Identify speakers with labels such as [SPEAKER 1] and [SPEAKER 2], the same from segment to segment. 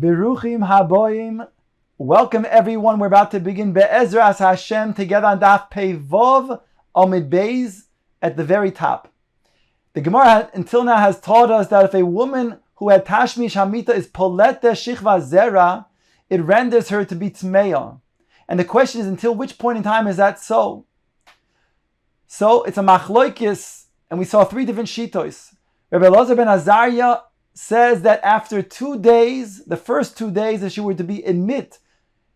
[SPEAKER 1] Beruchim haboim. Welcome everyone. We're about to begin Be'ezras Hashem together on Daf Pei Vov Amud Beis at the very top. The Gemara until now has taught us that if a woman who had Tashmish Hamita is Polete Shichva Zera, it renders her to be Tmeya. And the question is, until which point in time is that so? So it's a machloikis, and we saw three different shitos. Rabbi Elazar ben Azariah says that after 2 days, the first 2 days, if she were to be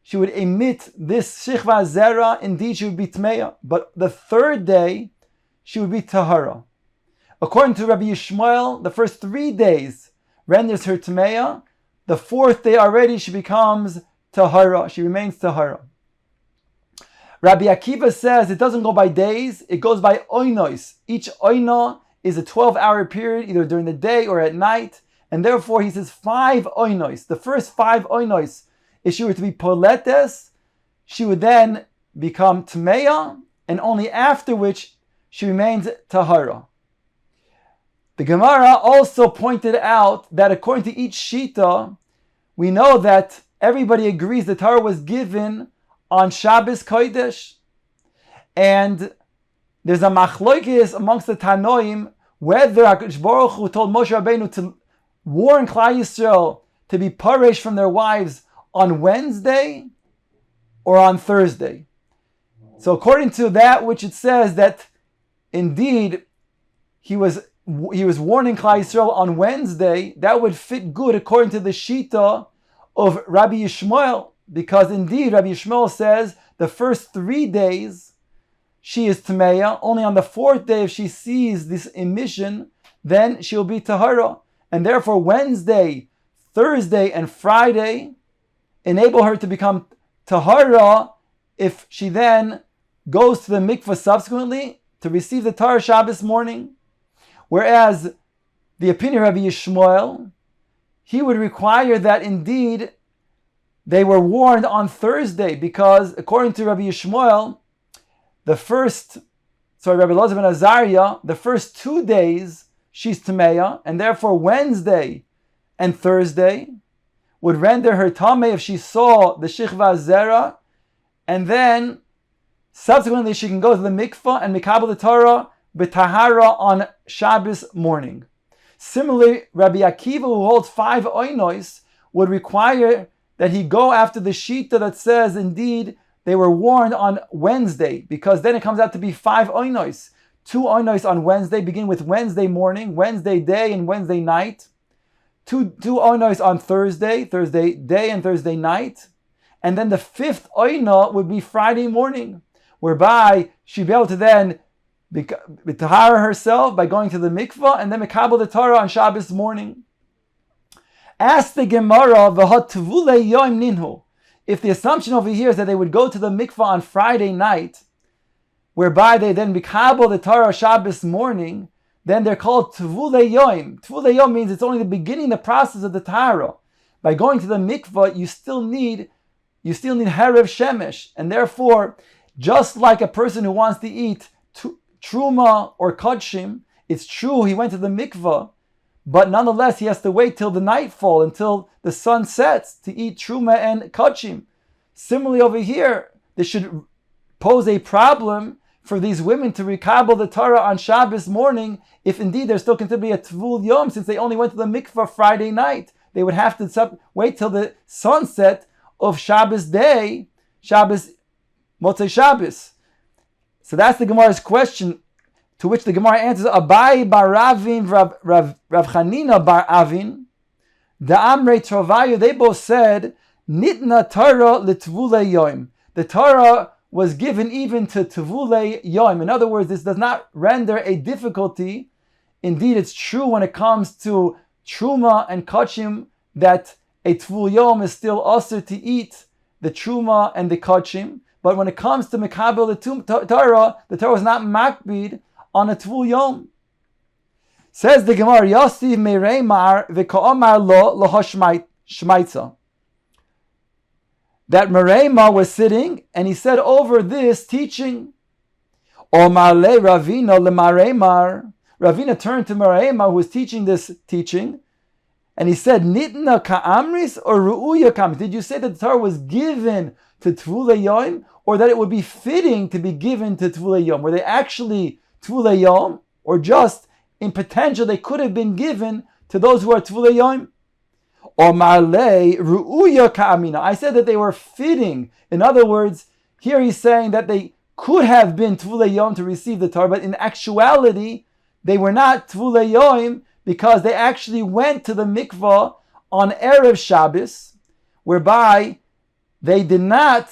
[SPEAKER 1] she would emit this Shichva Zera, indeed she would be Tmeya. But the third day, she would be Tahara. According to Rabbi Yishmael, the first 3 days renders her Tmeya. The fourth day already she becomes Tahara. She remains Tahara. Rabbi Akiva says it doesn't go by days, it goes by oinos. Each oina is a 12-hour period, either during the day or at night. And therefore he says 5 oinos. The first 5 oinos, if she were to be poletes, she would then become Tmeya, and only after which she remains Tahara. The Gemara also pointed out that according to each Shita, we know that everybody agrees the Torah was given on Shabbos Kodesh. And there's a machloikis amongst the Tanoim whether HaKadosh Baruch Hu told Moshe Rabbeinu to warn Klal Yisrael to be paresh from their wives on Wednesday or on Thursday. So according to that which it says that indeed he was warning Klal Yisrael on Wednesday, that would fit good according to the Shita of Rabbi Yishmael, because indeed Rabbi Yishmael says the first 3 days she is Tmeya. Only on the 4th day, if she sees this emission, then she'll be Tahara. And therefore Wednesday, Thursday, and Friday enable her to become Tahara if she then goes to the mikveh subsequently to receive the Tahara Shabbos morning. Whereas the opinion of Rabbi Yishmael, he would require that indeed they were warned on Thursday, because according to Rabbi Yishmael, Rabbi Elazar ben Azariah, the first 2 days she's Tameya, and therefore Wednesday and Thursday would render her Tameh if she saw the Shichva Zera, and then subsequently she can go to the mikvah and mikabel the Torah b'tahara on Shabbos morning. Similarly, Rabbi Akiva, who holds 5 oinos, would require that he go after the Shita that says indeed they were warned on Wednesday, because then it comes out to be 5 oinos. 2 oinos on Wednesday begin with Wednesday morning, Wednesday day, and Wednesday night. 2 oinos on Thursday day and Thursday night. And then the 5th oino would be Friday morning, whereby she'd be able to then tahara herself by going to the mikvah and then mikabel the Torah on Shabbos morning. Ask the Gemara, v'hatvule yom ninhu. If the assumption over here is that they would go to the mikvah on Friday night, whereby they then mikabel the Torah Shabbos morning, then they're called tvule yom. Tvule yom means it's only the beginning, the process of the tahara. By going to the mikvah, you still need Herev Shemesh, and therefore, just like a person who wants to eat truma or kodshim, it's true he went to the mikvah, but nonetheless he has to wait till the nightfall, until the sun sets, to eat truma and kodshim. Similarly over here, this should pose a problem for these women to rekabel the Torah on Shabbos morning, if indeed they're still considered to be a tvul yom, since they only went to the mikvah Friday night. They would have to wait till the sunset of Shabbos day, Motzei Shabbos. So that's the Gemara's question, to which the Gemara answers, Abai bar Ravin, Rav Chanina bar Avin, Da'amrei Trovayu, they both said, Nitna Torah l'tvulei yom. The Torah was given even to tvulei yom. In other words, this does not render a difficulty. Indeed, it's true when it comes to truma and kachim that a tvul yom is still usher to eat the truma and the kachim. But when it comes to mikabel the Torah was not makbid on a tvul yom. Says the Gemara, Yasiv mereimar v'ka'amar lo lahashmaitza. That Mereima was sitting, and he said over this teaching, Omar le Ravina le Mareimar. Ravina turned to Mereima, who was teaching this teaching, And he said, Nitna ka'amris or ru'uya ka'amris? Did you say that the Torah was given to Tvulei Yom, or that it would be fitting to be given to Tvulei Yom? Were they actually Tvulei Yom, or just in potential they could have been given to those who are Tvulei Yom? Or Marlei ru'uya ka'amina? I said that they were fitting. In other words, here he's saying that they could have been Tvulei Yom to receive the Torah, but in actuality, they were not Tvulei Yom because they actually went to the mikvah on Erev Shabbos, whereby they did not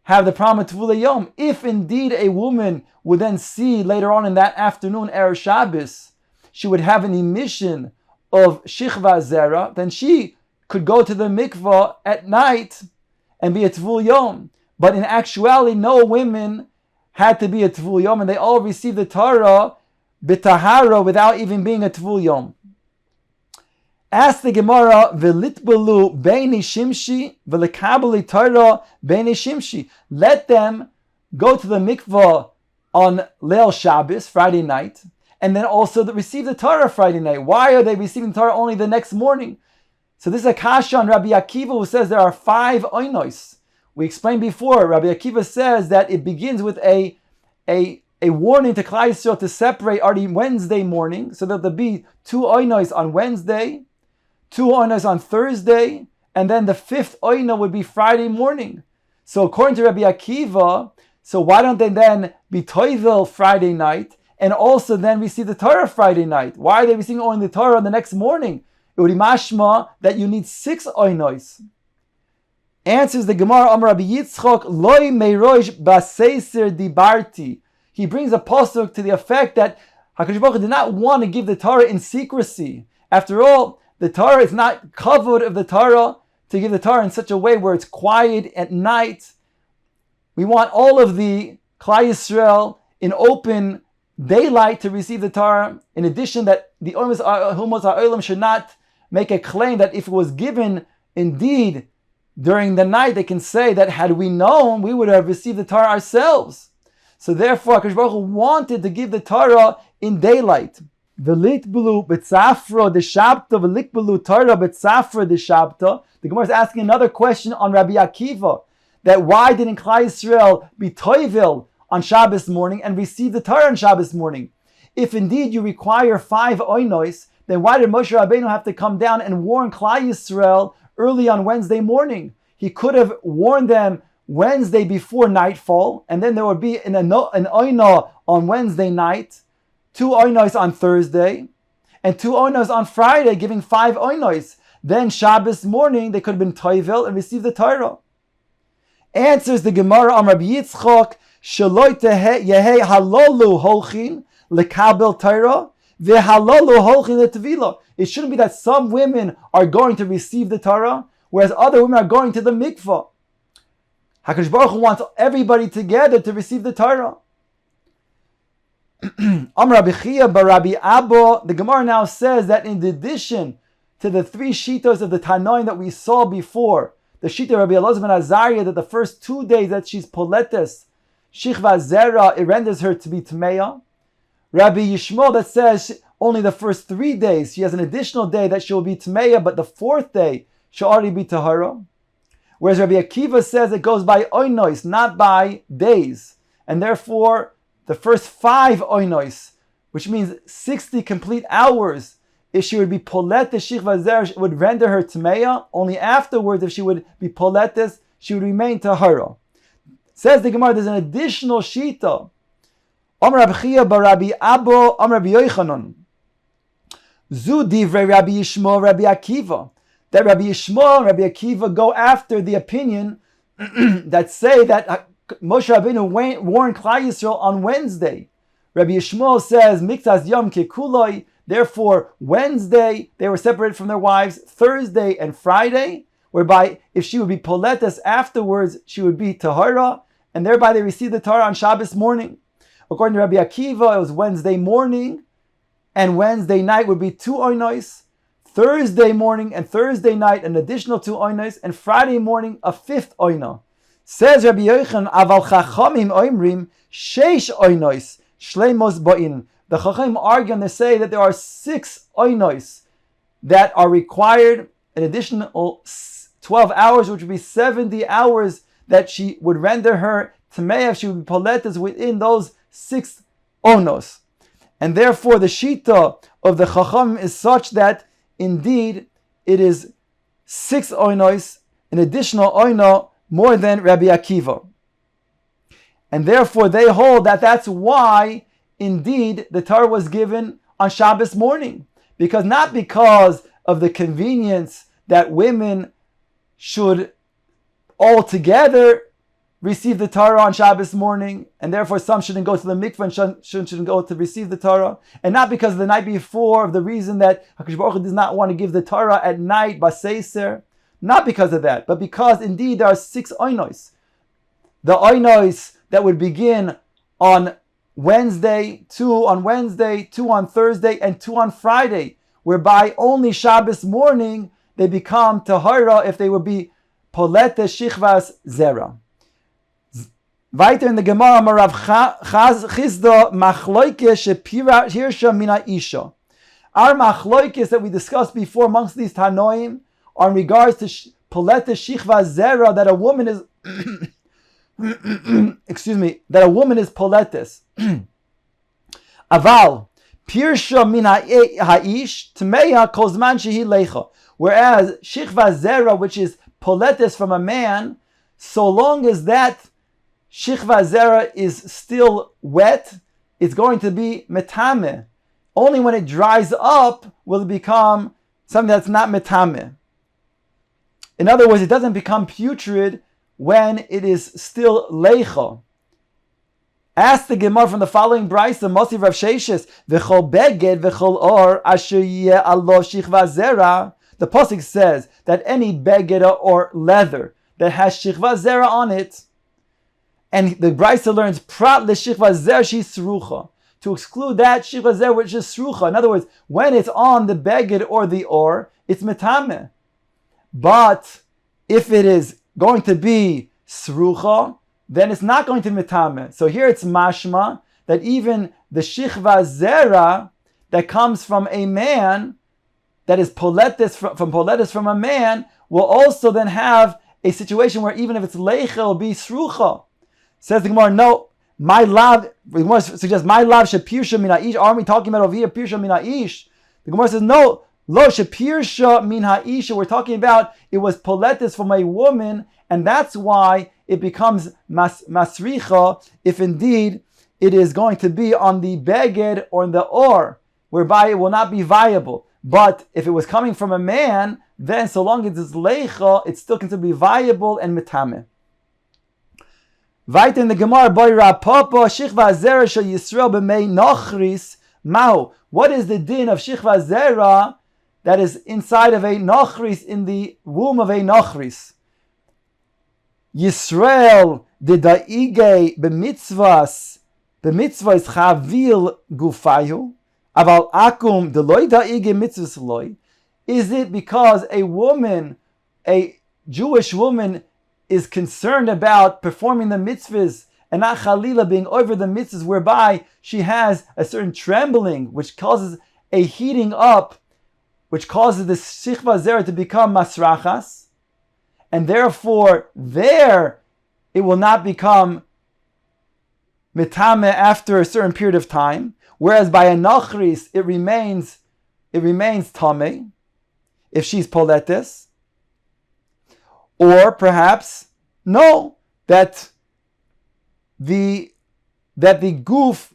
[SPEAKER 1] have the problem of Tvulei Yom. If indeed a woman would then see later on in that afternoon, Erev Shabbos, she would have an emission of Shichva Zera, then she could go to the mikvah at night and be a Tvul Yom. But in actuality, no women had to be a Tvul Yom, and they all received the Torah b'tahara without even being a Tvul Yom. Ask the Gemara, v'litbelu beini shimshi v'lekabeli Torah beini shimshi. Let them go to the mikvah on Leil Shabbos, Friday night, and then also receive the Torah Friday night. Why are they receiving the Torah only the next morning? So this is a kasha on Rabbi Akiva, who says there are 5 oinos. We explained before, Rabbi Akiva says that it begins with a warning to Klal Yisrael to separate already Wednesday morning, so that there'll be 2 oinos on Wednesday, 2 oinos on Thursday, and then the 5th oino would be Friday morning. So according to Rabbi Akiva, so why don't they then be toivel Friday night and also then receive the Torah Friday night? Why are they receiving only the Torah the next morning? It would be mashma that you need 6 oinos. Answers the Gemara, Amar Rabbi Yitzchok, Loi meirosh baseiser dibarti. He brings a pasuk to the effect that HaKadosh Baruch Hu did not want to give the Torah in secrecy. After all, the Torah is not kavod of the Torah to give the Torah in such a way where it's quiet at night. We want all of the Klal Yisrael in open daylight to receive the Torah. In addition, that the Humos HaOlam should not make a claim that if it was given indeed during the night, they can say that had we known, we would have received the Torah ourselves. So therefore, HaKadosh Baruch Hu wanted to give the Torah in daylight. V'litbelu b'tzafra d'shabta, v'likbelu Torah b'tzafra d'shabta. The Gemara is asking another question on Rabbi Akiva, that why didn't Klal Yisrael be toivil on Shabbos morning and receive the Torah on Shabbos morning? If indeed you require 5 oinos, then why did Moshe Rabbeinu have to come down and warn Klal Yisrael early on Wednesday morning? He could have warned them Wednesday before nightfall, and then there would be an oino on Wednesday night, 2 oinos on Thursday, and 2 oinos on Friday, giving 5 oinos. Then Shabbos morning, they could have been toivel and received the Torah. Answers the Gemara on Rabbi Yitzchok, Shaloi yehei halolu holchin lekabel Torah, vehalolu holchin letevila. It shouldn't be that some women are going to receive the Torah, whereas other women are going to the mikvah. HaKadosh Baruch Hu wants everybody together to receive the Torah. Amar Rabbi Chia bar Rabbi Abba, the Gemara now says that in addition to the 3 shitos of the Tanoim that we saw before, the shita of Rabbi Elazar ben Azariah, that the first 2 days that she's poletes, Shichva Zera, it renders her to be Tmeya. Rabbi Yishmael that says only the first 3 days, she has an additional day that she will be Tmeya, but the 4th day she'll already be Tahara. Whereas Rabbi Akiva says it goes by oinos, not by days. And therefore, the first 5 oinos, which means 60 complete hours, if she would be poletes Shichva Zera, it would render her Tmeya. Only afterwards, if she would be poletes, she would remain Tahara. Says the Gemara, there's an additional shita. Amar Rabbi Chia bar Rabbi Abba, Amar Rabbi Yochanan. Zu divrei Rabbi Yishmael, Rabbi Akiva. That Rabbi Yishmael and Rabbi Akiva go after the opinion that say that Moshe Rabbeinu warned Klal Yisrael on Wednesday. Rabbi Yishmael says, Miktas Yom Kekuloi, therefore Wednesday they were separated from their wives, Thursday and Friday, whereby if she would be poletes afterwards, she would be Tahara, and thereby they received the Torah on Shabbos morning. According to Rabbi Akiva, it was Wednesday morning, and Wednesday night would be 2 oinos, Thursday morning and Thursday night an additional 2 oinos, and Friday morning a 5th oino. Says Rabbi Yochanan, Aval Chachamim oimrim sheish oinos shleimos ba'in. The Chachamim argue and they say that there are 6 oinos that are required, an additional 12 hours, which would be 70 hours that she would render her Tamei if she would be Poletes within those 6 onos. And therefore the Shita of the Chacham is such that indeed it is 6 onos, an additional ono, more than Rabbi Akiva. And therefore they hold that that's why indeed the Torah was given on Shabbos morning. Not because of the convenience that women should altogether receive the Torah on Shabbos morning, and therefore some shouldn't go to the mikveh and shouldn't go to receive the Torah, and not because of the night before, of the reason that HaKadosh Baruch Hu does not want to give the Torah at night, baseiser, not because of that, but because indeed there are 6 oinos. The oinos that would begin on Wednesday, 2 on Wednesday, 2 on Thursday, and 2 on Friday, whereby only Shabbos morning they become Tahara if they would be Polete Shichvas Zera. Weiter in the Gemara, Marav Chizda Machloike Shepira Hirsha Mina Isha. Our Machloikes that we discussed before amongst these Tanoim are in regards to Polete Shichvas Zera, that a woman is that a woman is Poletes. Aval Pirsha Min Ha'ish Tmeya Kozman Shehi Lecha. Whereas Shichva Zera, which is Poletes from a man, so long as that Shichva Zera is still wet, it's going to be Metame. Only when it dries up will it become something that's not Metame. In other words, it doesn't become putrid when it is still Lecha. Ask the Gemara from the following brisa, Mosiv Rav Sheshes, V'chol beged v'chol or asher yeh alo shichva zera. The pasuk says that any beged or leather that has shichva zera on it, and the brisa learns prat l'shichva zera srucha, to exclude that shichva zera which is srucha. In other words, when it's on the beged or the or, it's metame. But if it is going to be srucha, then it's not going to metame. So here it's mashma that even the shichva zera that comes from a man, that is poletis from poletis from a man, will also then have a situation where even if it's leicha, it'll be srucha. Says the Gemara, no, my lav. The Gemara suggests my lav shepirsha min ha'ish. Aren't we talking about over here pirsha min ha'ish? The Gemara says no, lo shepirsha min ha'ish. We're talking about it was poletis from a woman, and that's why it becomes masricha if indeed it is going to be on the beged or in the or, whereby it will not be viable. But if it was coming from a man, then so long as it's leicha, it's still considered to be viable and metame. Weiter in the Gemara, Boira Papa Shichva Zera Shel Yisrael b'mei Nochris Mao. What is the din of Shichva Zera that is inside of a Nochris, in the womb of a Nochris? Yisrael de daige b'mitzvahs chavil gufayu, aval akum de loy daige mitzvahs loy. Is it because a woman, a Jewish woman, is concerned about performing the mitzvahs and not chalila being over the mitzvahs, whereby she has a certain trembling which causes a heating up, which causes the shichva zera to become masrachas, and therefore there it will not become mitame after a certain period of time, whereas by a nachris it remains tame if she's poletis. Or perhaps no, that the goof,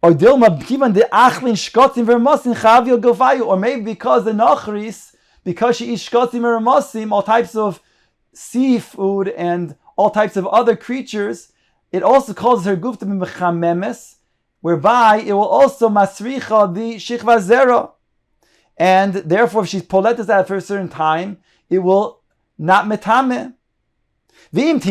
[SPEAKER 1] or dilma kivan de achlin shkotim vermosim chavil gofayu, or maybe because the nachris, because she eats shkotim vermosim, all types of seafood and all types of other creatures, it also causes her goof to be mechamemes, whereby it will also masricha the shichva zera, and therefore if she's poletis after a certain time, it will not metame. And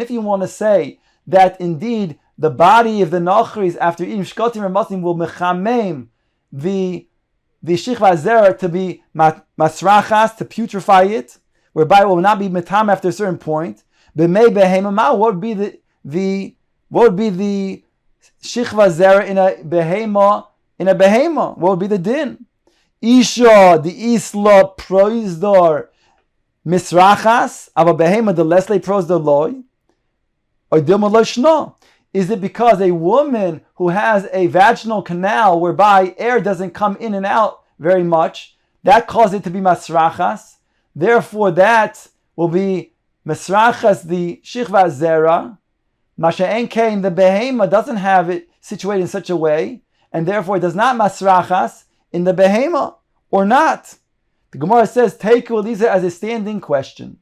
[SPEAKER 1] if you want to say that indeed the body of the nachris after eating shkotim or masim will mechamem the shichva zera to be masrachas, to putrefy it, whereby it will not be metame after a certain point, what would be the shichva zera in a behema, what would be the din? Isha the isla proizdor misrachas, ava behema the lesle proizdor loy, or dilma lo shno. Is it because a woman who has a vaginal canal whereby air doesn't come in and out very much, that causes it to be masrachas? Therefore, that will be masrachas the shichva zera. Masha'en kein, the behema doesn't have it situated in such a way, and therefore it does not masrachas in the behema, or not. The Gemara says, take Elisa as a standing question.